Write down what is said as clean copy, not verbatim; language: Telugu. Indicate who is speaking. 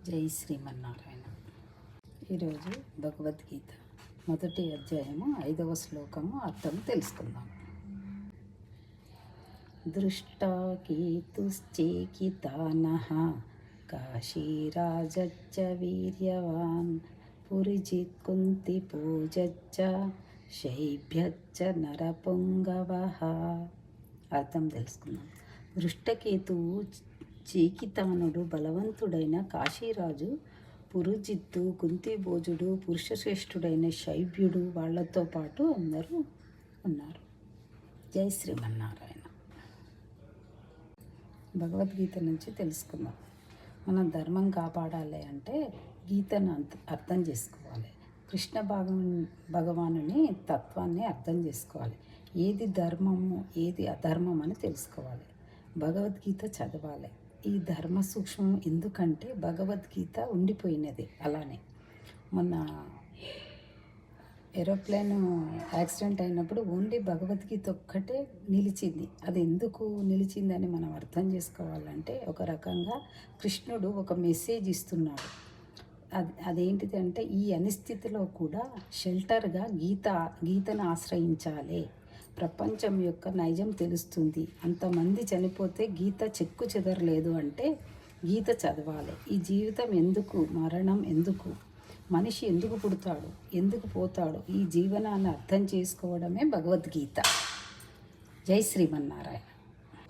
Speaker 1: జై శ్రీమన్నారాయణ. ఈరోజు భగవద్గీత మొదటి అధ్యాయము 5వ శ్లోకము అర్థం తెలుసుకుందాం. దృష్టా కీతుశ్చేకితానః కాశీరాజచ్చ వీర్యవాన్ పురిజిత్ కుంతి పూజచ్చ శైభ్యచ్చ నరపుంగవః. అర్థం తెలుసుకుందాం. దృష్టకేతువు చీకితానుడు బలవంతుడైన కాశీరాజు, పురుజిత్తు కుంతిభోజుడు, పురుషశ్రేష్ఠుడైన శైభ్యుడు వాళ్లతో పాటు అందరూ ఉన్నారు. జై శ్రీమన్నారాయణ. భగవద్గీత నుంచి తెలుసుకుందాం. మనం ధర్మం కాపాడాలి అంటే గీతను అర్థం చేసుకోవాలి. కృష్ణ భగవానుని తత్వాన్ని అర్థం చేసుకోవాలి. ఏది ధర్మము ఏది అధర్మం అని తెలుసుకోవాలి. భగవద్గీత చదవాలి. ఈ ధర్మ సూక్ష్మం ఎందుకంటే భగవద్గీత ఉండిపోయినది. అలానే మొన్న ఏరోప్లేన్ యాక్సిడెంట్ అయినప్పుడు ఓన్లీ భగవద్గీత ఒక్కటే నిలిచింది. అది ఎందుకు నిలిచిందని మనం అర్థం చేసుకోవాలంటే ఒక రకంగా కృష్ణుడు ఒక మెసేజ్ ఇస్తున్నాడు. అదేంటిది అంటే ఈ అనిస్థితిలో కూడా షెల్టర్గా గీతను ఆశ్రయించాలి. ప్రపంచం యొక్క నైజం తెలుస్తుంది. అంతమంది చనిపోతే గీత చెక్కు చెదరలేదు అంటే గీత చదవాలి. ఈ జీవితం ఎందుకు, మరణం ఎందుకు, మనిషి ఎందుకు పుడతాడు, ఎందుకు పోతాడు, ఈ జీవనాన్ని అర్థం చేసుకోవడమే భగవద్గీత. జై శ్రీమన్నారాయణ.